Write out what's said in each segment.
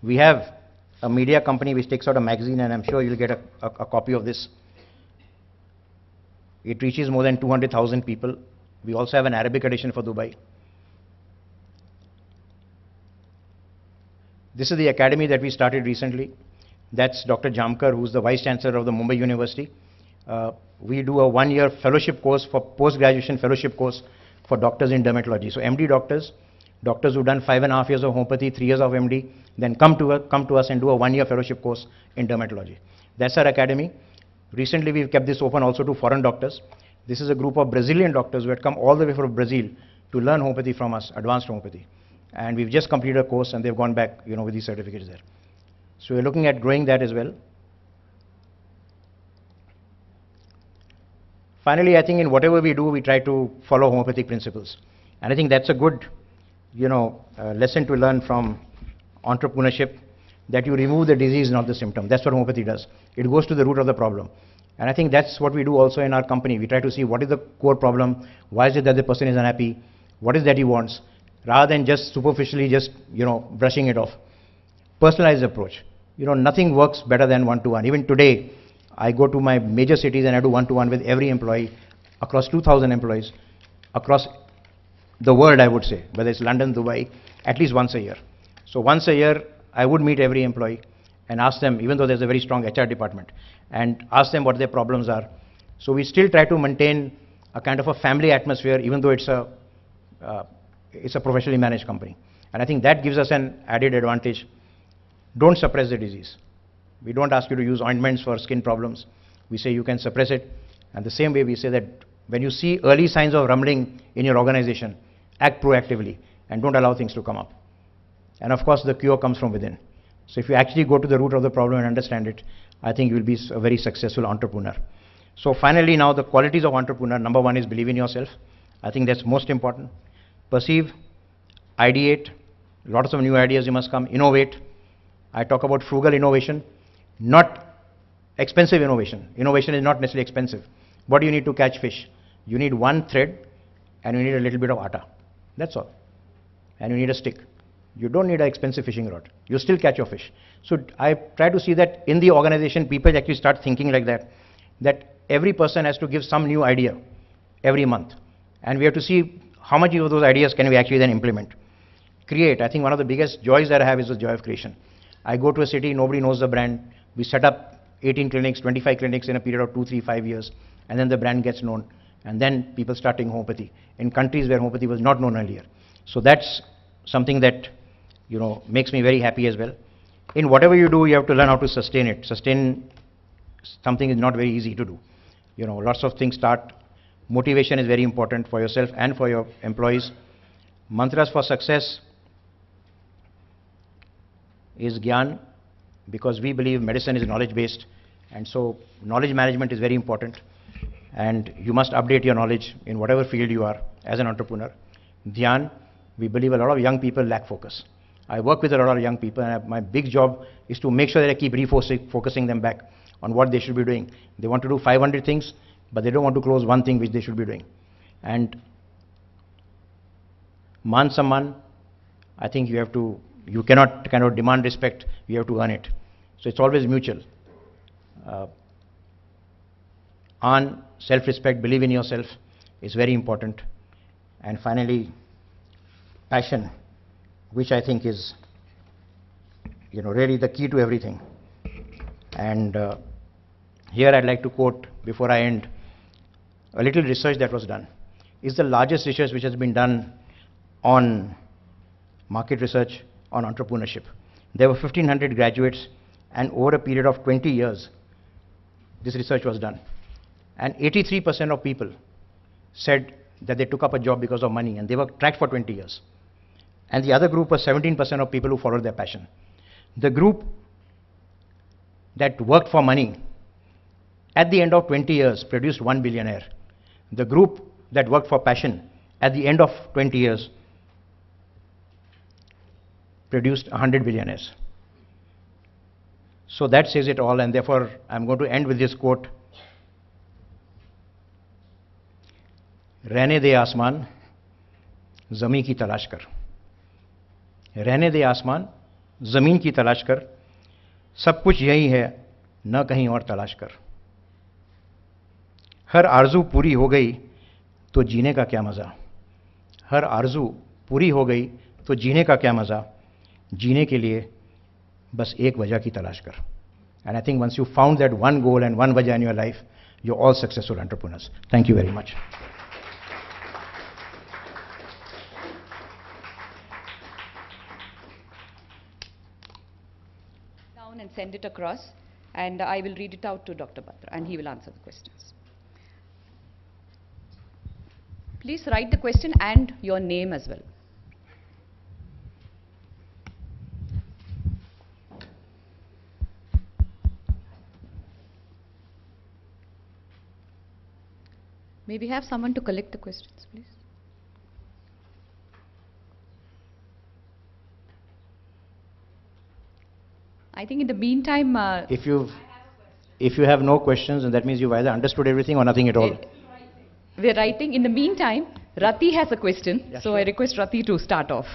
We have a media company which takes out a magazine, and I'm sure you'll get a copy of this. It reaches more than 200,000 people. We also have an Arabic edition for Dubai. This is the academy that we started recently. That's Dr. Jamkar, who's the Vice Chancellor of the Mumbai University. We do a one-year fellowship course for post-graduation fellowship course for doctors in dermatology. So MD doctors who've done 5.5 years of homeopathy, 3 years of MD, then come to us and do a one-year fellowship course in dermatology. That's our academy. Recently, we've kept this open also to foreign doctors. This is a group of Brazilian doctors who had come all the way from Brazil to learn homeopathy from us, advanced homeopathy. And we've just completed a course, and they've gone back, with these certificates there. So we're looking at growing that as well. Finally, I think in whatever we do, we try to follow homeopathic principles. And I think that's a good, lesson to learn from entrepreneurship, that you remove the disease, not the symptom. That's what homeopathy does. It goes to the root of the problem. And I think that's what we do also in our company. We try to see what is the core problem, why is it that the person is unhappy, what is that he wants, rather than just superficially brushing it off. Personalized approach. Nothing works better than one-to-one. Even today, I go to my major cities and I do one-to-one with every employee, across 2,000 employees, across the world, I would say, whether it's London, Dubai, at least once a year. So once a year, I would meet every employee and ask them, even though there's a very strong HR department, and ask them what their problems are. So we still try to maintain a kind of a family atmosphere, even though it's a professionally managed company. And I think that gives us an added advantage. Don't suppress the disease. We don't ask you to use ointments for skin problems. We say you can suppress it. And the same way we say that when you see early signs of rumbling in your organization, act proactively and don't allow things to come up. And of course, the cure comes from within. So if you actually go to the root of the problem and understand it, I think you'll be a very successful entrepreneur. So finally, now the qualities of entrepreneur, number one is believe in yourself. I think that's most important. Perceive, ideate, lots of new ideas you must come, innovate. I talk about frugal innovation, not expensive innovation. Innovation is not necessarily expensive. What do you need to catch fish? You need one thread and you need a little bit of atta. That's all. And you need a stick. You don't need an expensive fishing rod. You still catch your fish. So I try to see that in the organization, people actually start thinking like that every person has to give some new idea every month. And we have to see how much of those ideas can we actually then implement. Create. I think one of the biggest joys that I have is the joy of creation. I go to a city, nobody knows the brand. We set up 18 clinics, 25 clinics in a period of 2, 3, 5 years. And then the brand gets known. And then people start taking homeopathy in countries where homeopathy was not known earlier. So that's something that makes me very happy as well. In whatever you do, you have to learn how to sustain it. Sustain something is not very easy to do. Lots of things start. Motivation is very important for yourself and for your employees. Mantras for success is Gyan, because we believe medicine is knowledge-based, and so knowledge management is very important. And you must update your knowledge in whatever field you are as an entrepreneur. Dhyan, we believe a lot of young people lack focus. I work with a lot of young people, and my big job is to make sure that I keep refocusing them back on what they should be doing. They want to do 500 things, but they don't want to close one thing which they should be doing. And Man Samman, I think you cannot kind of demand respect, you have to earn it. So it's always mutual. Earn self-respect, believe in yourself is very important. And finally, passion, which I think is really the key to everything. And here I'd like to quote, before I end, a little research that was done. It's the largest research which has been done on market research on entrepreneurship. There were 1,500 graduates, and over a period of 20 years, this research was done. And 83% of people said that they took up a job because of money, and they were tracked for 20 years. And the other group was 17% of people who followed their passion. The group that worked for money, at the end of 20 years, produced 1 billionaire. The group that worked for passion, at the end of 20 years, produced 100 billionaires. So that says it all, and therefore I'm going to end with this quote. रहने दे आसमान, ज़मीं की तलाश कर. रहने दे आसमान, ज़मीन की तलाश कर, सब कुछ यही है, न कहीं और तलाश कर। हर आरज़ू पूरी हो गई तो जीने का क्या मज़ा, हर आरज़ू पूरी हो गई तो जीने का क्या मज़ा, जीने के लिए बस एक वजह की तलाश कर। And I think once you found that one goal and one वजह in your life, you're all successful entrepreneurs. Thank you very much. Down and send it across, and I will read it out to Dr. Batra, and he will answer the questions. Please write the question and your name as well. May we have someone to collect the questions, please? I think in the meantime, If you have no questions, then that means you've either understood everything or nothing at all. we're writing. In the meantime, Rati has a question, Yeah, so sure. I request Rati to start off.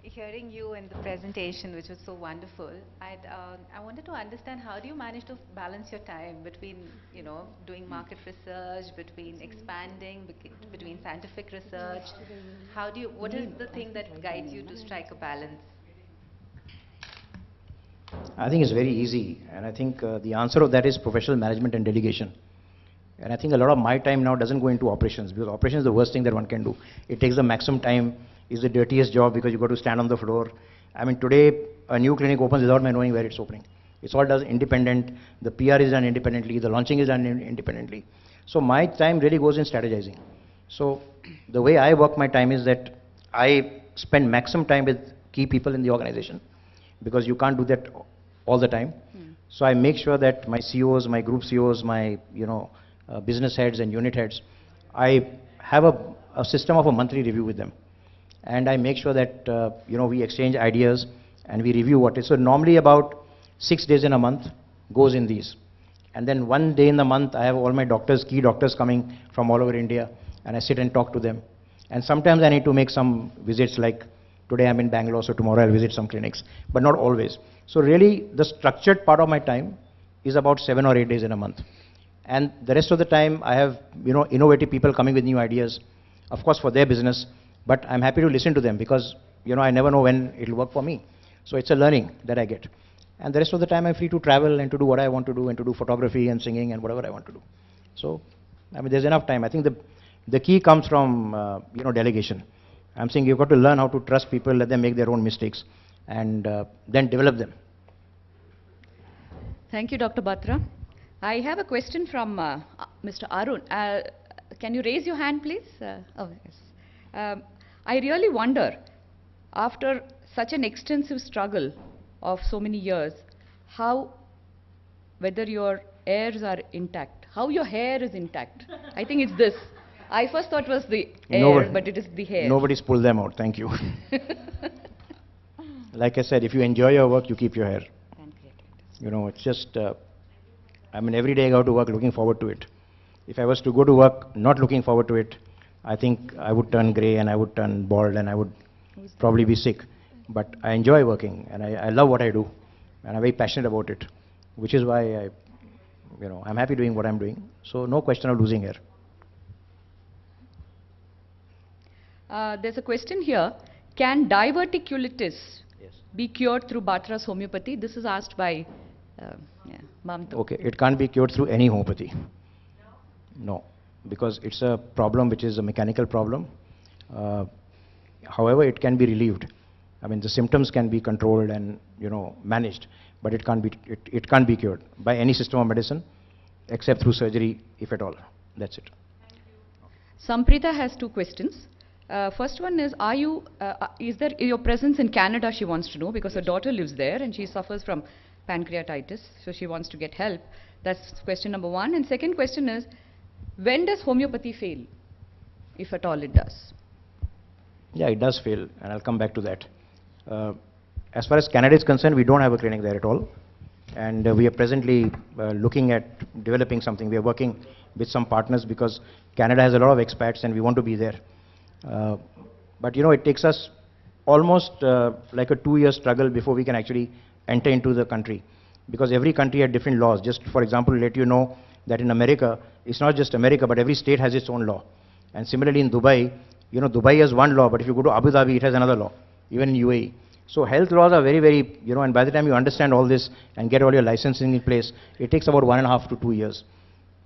Hearing you in the presentation, which was so wonderful, I wanted to understand how do you manage to balance your time between, doing market research, between expanding, between scientific research? What is the thing that guides you to strike a balance? I think it's very easy, and I think the answer of that is professional management and delegation. And I think a lot of my time now doesn't go into operations, because operations is the worst thing that one can do. It takes the maximum time, is the dirtiest job because you got to stand on the floor. I mean, today a new clinic opens without my knowing where it's opening. It's all done independent, the PR is done independently, the launching is done independently. So my time really goes in strategizing. So the way I work my time is that I spend maximum time with key people in the organization, because you can't do that all the time. So I make sure that my CEOs, my group CEOs, my business heads and unit heads, I have a system of a monthly review with them, and I make sure that we exchange ideas and we review what is. So normally about 6 days in a month goes in these, and then 1 day in the month I have all my doctors, key doctors coming from all over India, and I sit and talk to them. And sometimes I need to make some visits, like today I'm in Bangalore, so tomorrow I'll visit some clinics, but not always. So really the structured part of my time is about 7 or 8 days in a month. And the rest of the time I have innovative people coming with new ideas, of course for their business, but I'm happy to listen to them, because I never know when it'll work for me. So it's a learning that I get. And the rest of the time I'm free to travel and to do what I want to do, and to do photography and singing and whatever I want to do. So I mean, there's enough time. I think the key comes from delegation. I'm saying you've got to learn how to trust people, let them make their own mistakes, and then develop them. Thank you, Dr. Batra. I have a question from Mr. Arun. Can you raise your hand, please? Oh, yes. I really wonder, after such an extensive struggle of so many years, whether your heirs are intact, how your hair is intact. I think it's this. I first thought it was the hair, but it is the hair. Nobody's pulled them out, thank you. Like I said, if you enjoy your work, you keep your hair. It's just, I mean, every day I go to work looking forward to it. If I was to go to work not looking forward to it, I think I would turn grey and I would turn bald and I would probably be sick. But I enjoy working, and I love what I do, and I'm very passionate about it, which is why I'm happy doing what I'm doing. So no question of losing hair. There's a question here. Can diverticulitis be cured through Batra's homeopathy? This is asked by Mamtu. Okay, it can't be cured through any homeopathy. No, because it's a problem which is a mechanical problem. However, it can be relieved. I mean, the symptoms can be controlled and managed, but it can't be cured by any system of medicine except through surgery, if at all. That's it. Samprita has two questions. First one is, is there your presence in Canada? She wants to know, because her daughter lives there and she suffers from pancreatitis, so she wants to get help. That's question number one. And second question is, when does homeopathy fail, if at all it does? Yeah, it does fail, and I'll come back to that. As far as Canada is concerned, we don't have a clinic there at all, and we are presently looking at developing something. We are working with some partners, because Canada has a lot of expats and we want to be there. But it takes us almost like a 2-year struggle before we can actually enter into the country. Because every country had different laws. Just for example, let you know that in America, it's not just America, but every state has its own law. And similarly in Dubai, you know, Dubai has one law, but if you go to Abu Dhabi, it has another law, even in UAE. So health laws are very, very, you know, and by the time you understand all this and get all your licensing in place, it takes about 1.5 to 2 years.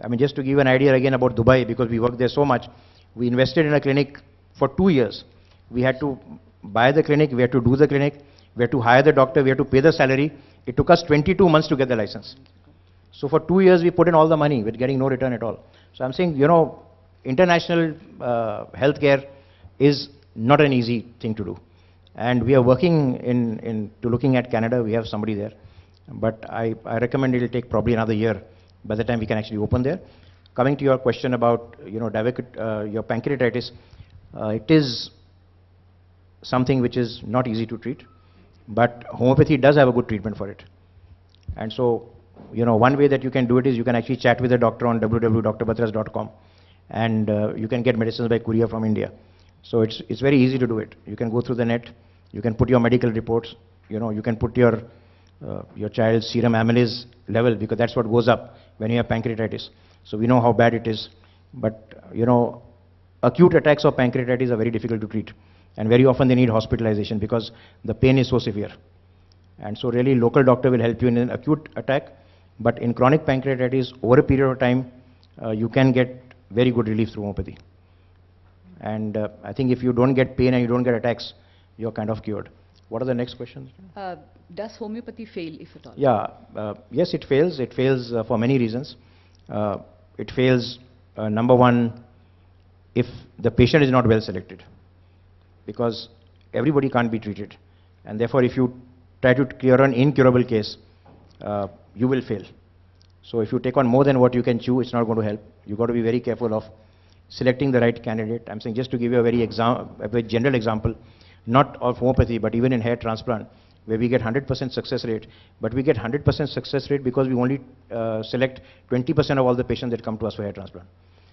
I mean, just to give you an idea again about Dubai, because we worked there so much, we invested in a clinic for 2 years. We had to buy the clinic, we had to do the clinic, we had to hire the doctor, we had to pay the salary. It took us 22 months to get the license. So for 2 years, we put in all the money with getting no return at all. So I'm saying, you know, international healthcare is not an easy thing to do. And we are working to looking at Canada. We have somebody there. But I recommend it will take probably another year by the time we can actually open there. Coming to your question about, you know, your pancreatitis, it is something which is not easy to treat. But homeopathy does have a good treatment for it. And so, you know, one way that you can do it is you can actually chat with a doctor on www.drbhatras.com, and you can get medicines by courier from India. So it's very easy to do it. You can go through the net, you can put your medical reports, you know, you can put your child's serum amylase level, because that's what goes up when you have pancreatitis. So we know how bad it is. But, you know, acute attacks of pancreatitis are very difficult to treat. And very often they need hospitalization because the pain is so severe. And so really local doctor will help you in an acute attack. But in chronic pancreatitis, over a period of time, you can get very good relief through homeopathy. And I think if you don't get pain and you don't get attacks, you're kind of cured. What are the next questions? Does homeopathy fail, if at all? Yeah, yes, it fails. It fails for many reasons. It fails, number one, if the patient is not well selected, because everybody can't be treated. And therefore, if you try to cure an incurable case, you will fail. So if you take on more than what you can chew, it's not going to help. You've got to be very careful of selecting the right candidate. I'm saying, just to give you a very general example, not of homeopathy, but even in hair transplant, where we get 100% success rate, but we get 100% success rate because we only select 20% of all the patients that come to us for hair transplant.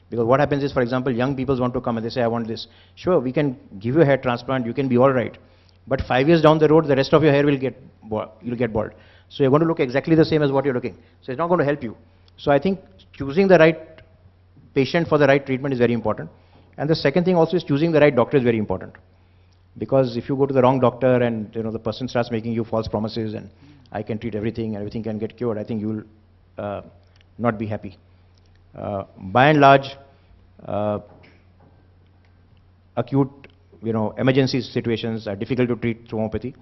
Because what happens is, for example, young people want to come and they say, I want this. Sure, we can give you a hair transplant, you can be all right. But 5 years down the road, the rest of your hair will get bald. You'll get bald. So you're going to look exactly the same as what you're looking. So it's not going to help you. So I think choosing the right patient for the right treatment is very important. And the second thing also is choosing the right doctor is very important. Because if you go to the wrong doctor and, you know, the person starts making you false promises and I can treat everything, everything can get cured, I think you will not be happy. By and large, acute, you know, emergency situations are difficult to treat through homeopathy.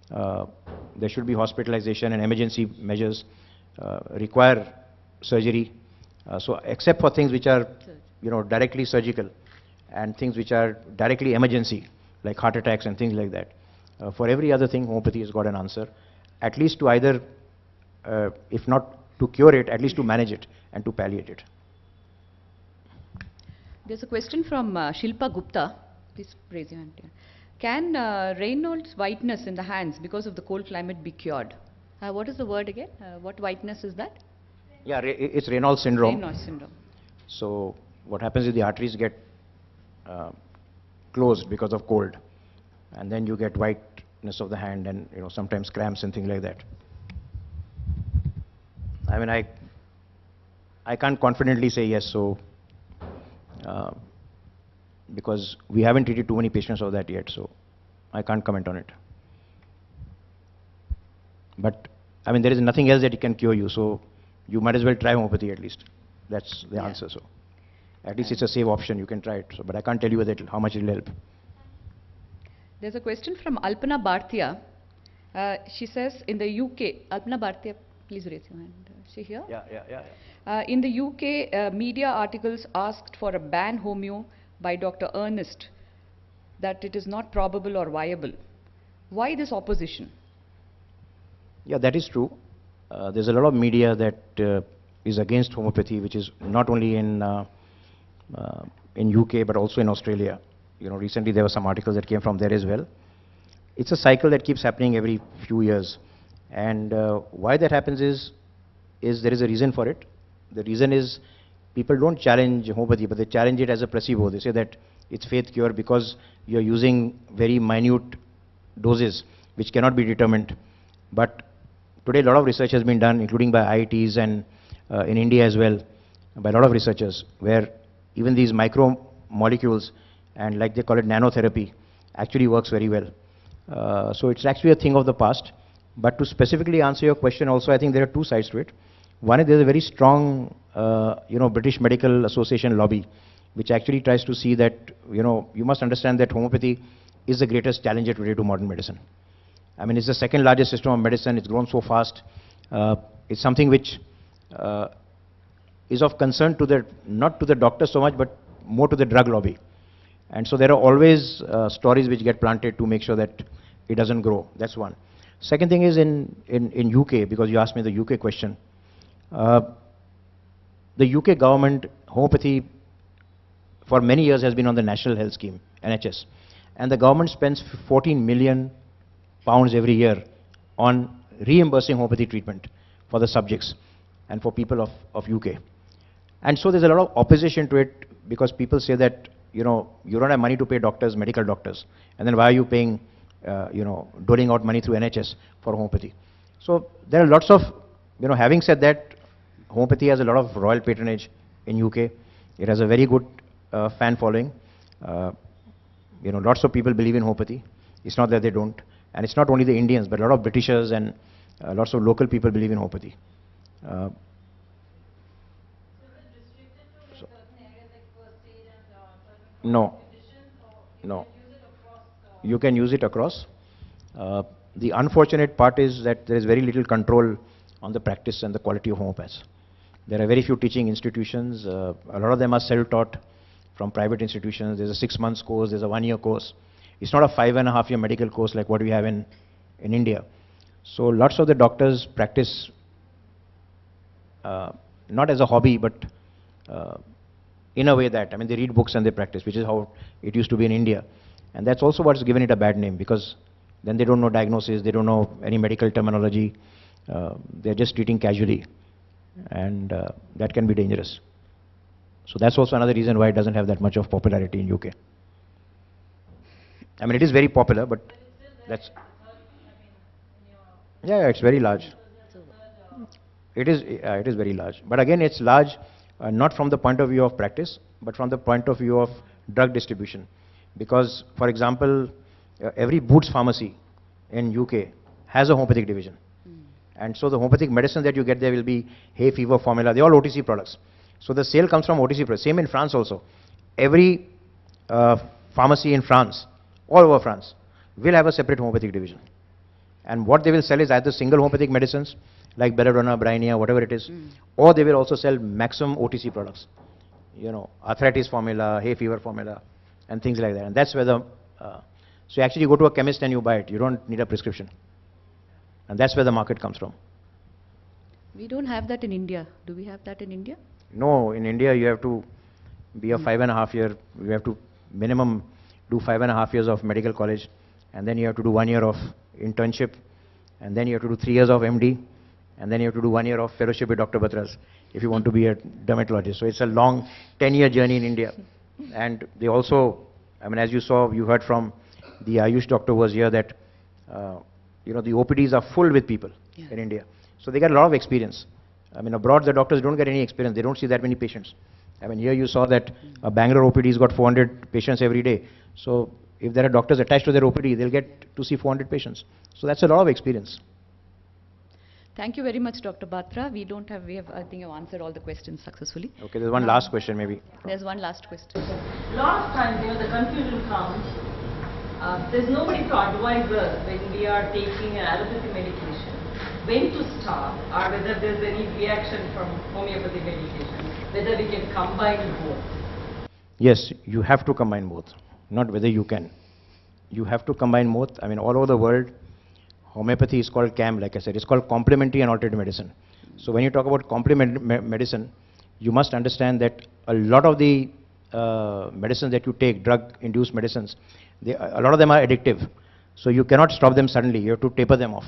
There should be hospitalization, and emergency measures require surgery. So except for things which are, you know, directly surgical and things which are directly emergency, like heart attacks and things like that, for every other thing, homeopathy has got an answer, at least to either, if not to cure it, at least to manage it and to palliate it. There's a question from Shilpa Gupta. Please raise your hand. Can Raynaud's whiteness in the hands because of the cold climate be cured? What is the word again? What whiteness is that? Yeah, it's Raynaud's syndrome. Raynaud's syndrome. So what happens is the arteries get closed because of cold, and then you get whiteness of the hand and, you know, sometimes cramps and things like that. I mean, I can't confidently say yes, so because we haven't treated too many patients of that yet, so I can't comment on it. But I mean, there is nothing else that can cure you, so you might as well try homeopathy at least. That's the answer. So at least it's a safe option, you can try it. So, but I can't tell you whether how much it will help. There's a question from Alpana Bhartiya. She says, in the UK, Alpana Bhartiya, please raise your hand. Is she here? Yeah. In the UK, media articles asked for a ban homeo by Dr. Ernest, that it is not probable or viable. Why this opposition? Yeah, that is true. There's a lot of media that is against homeopathy, which is not only in UK but also in Australia. You know, recently there were some articles that came from there as well. It's a cycle that keeps happening every few years. And why that happens is there is a reason for it. The reason is people don't challenge homeopathy, but they challenge it as a placebo. They say that it's faith cure because you're using very minute doses which cannot be determined. But today a lot of research has been done, including by IITs and in India as well, by a lot of researchers, where even these micromolecules and like they call it nanotherapy actually works very well. So it's actually a thing of the past. But to specifically answer your question also, I think there are two sides to it. One is there's a very strong, British Medical Association lobby, which actually tries to see that, you must understand that homeopathy is the greatest challenger today to modern medicine. I mean, it's the second largest system of medicine. It's grown so fast. It's something which is of concern to the, not to the doctor so much, but more to the drug lobby. And so there are always stories which get planted to make sure that it doesn't grow. That's one. Second thing is in UK, because you asked me the UK question. The UK government, homeopathy, for many years has been on the National Health Scheme, NHS. And the government spends 14 million pounds every year on reimbursing homeopathy treatment for the subjects and for people of UK. And so there's a lot of opposition to it because people say that, you don't have money to pay doctors, medical doctors. And then why are you paying, doling out money through NHS for homeopathy? So there are lots of, having said that, homeopathy has a lot of royal patronage in UK. It has a very good fan following. Lots of people believe in homeopathy. It's not that they don't. And it's not only the Indians, but a lot of Britishers and lots of local people believe in homeopathy. No. No. You can use it across. The unfortunate part is that there is very little control on the practice and the quality of homeopaths. There are very few teaching institutions. A lot of them are self-taught from private institutions. There's a 6 months course, there's a 1 year course. It's not a 5.5 year medical course like what we have in India. So lots of the doctors practice not as a hobby, but in a way that, they read books and they practice, which is how it used to be in India. And that's also what's given it a bad name, because then they don't know diagnosis, they don't know any medical terminology, they're just treating casually, and that can be dangerous. So that's also another reason why it doesn't have that much of popularity in UK. It is very popular, but that's... Yeah, it's very large. It is very large. But again, it's large not from the point of view of practice, but from the point of view of drug distribution. Because, for example, every Boots pharmacy in UK has a homeopathic division. And so the homeopathic medicine that you get there will be hay fever formula. They're all OTC products. So the sale comes from OTC products. Same in France also. Every pharmacy in France, all over France, will have a separate homeopathic division. And what they will sell is either single homeopathic medicines, like Belladonna, Brineia, whatever it is, or they will also sell maximum OTC products. Arthritis formula, hay fever formula, and things like that. And that's where the... so you actually go to a chemist and you buy it. You don't need a prescription. And that's where the market comes from. We don't have that in India. Do we have that in India? No, in India you have to be a 5.5 year, you have to minimum do 5.5 years of medical college, and then you have to do 1 year of internship, and then you have to do 3 years of MD, and then you have to do 1 year of fellowship with Dr. Batras if you want to be a dermatologist. So it's a long 10-year journey in India. And they also, as you saw, you heard from the Ayush doctor was here that, the OPDs are full with people in India. So they get a lot of experience. Abroad the doctors don't get any experience. They don't see that many patients. Here you saw that a Bangalore OPD's got 400 patients every day. So if there are doctors attached to their OPD, they'll get to see 400 patients. So that's a lot of experience. Thank you very much, Dr. Batra. I think you've answered all the questions successfully. Okay, there's one last question maybe. There's one last question. A lot of times, the confusion comes. There's nobody to advise us when we are taking an allopathy medication, when to stop, or whether there's any reaction from homeopathy medication, whether we can combine both. Yes, you have to combine both, not whether you can. You have to combine both. All over the world, homeopathy is called CAM, like I said. It's called complementary and alternative medicine. So when you talk about complementary medicine, you must understand that a lot of the medicines that you take, drug-induced medicines, a lot of them are addictive. So you cannot stop them suddenly. You have to taper them off.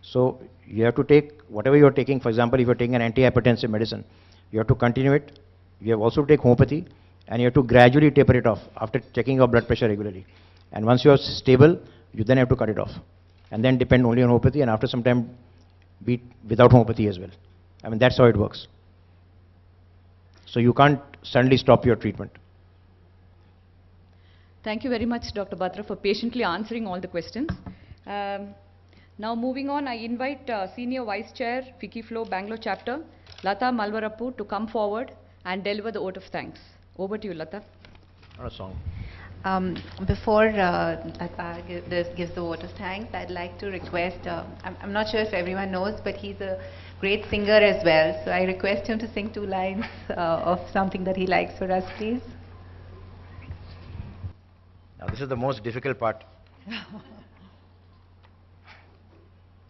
So you have to take whatever you're taking. For example, if you're taking an antihypertensive medicine, you have to continue it. You have also to take homeopathy, and you have to gradually taper it off after checking your blood pressure regularly. And once you're stable, you then have to cut it off. And then depend only on homeopathy, and after some time, be without homeopathy as well. I mean, that's how it works. So you can't suddenly stop your treatment. Thank you very much, Dr. Batra, for patiently answering all the questions. Now moving on, I invite Senior Vice Chair, FICCI Flow, Bangalore Chapter, Lata Malvarappu, to come forward and deliver the vote of thanks. Over to you, Lata. Not a song. Before Lata gives the vote of thanks, I'd like to request, I'm not sure if everyone knows, but he's a great singer as well. So I request him to sing 2 lines of something that he likes for us, please. Now this is the most difficult part.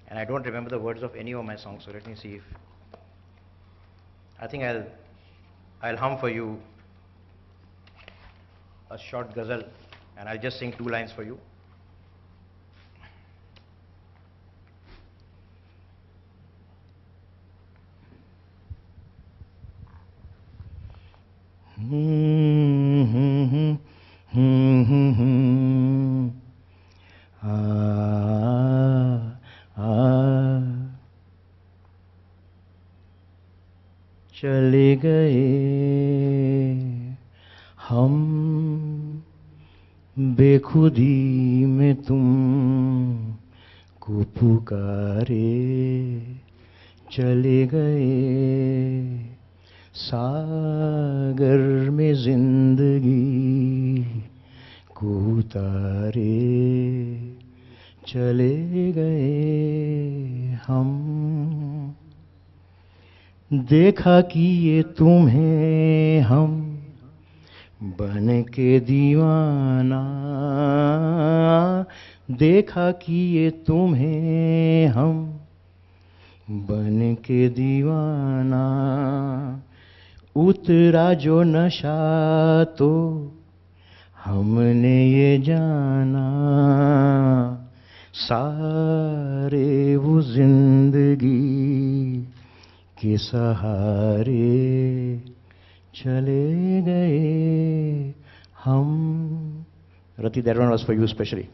And I don't remember the words of any of my songs, so let me see if... I think I'll hum for you a short ghazal, and I'll just sing 2 lines for you. चले गए हम बेखुदी में तुम को पुकारे, चले गए सागर में जिंदगी को उतारे, चले गए हम। देखा कि ये तुम्हें हम बन के दीवाना, देखा कि ये तुम्हें हम बन के दीवाना, उतरा जो नशा तो हमने ये जाना, सारे वो जिंदगी के सहारे चले गए हम। Rati, that one was for you specially.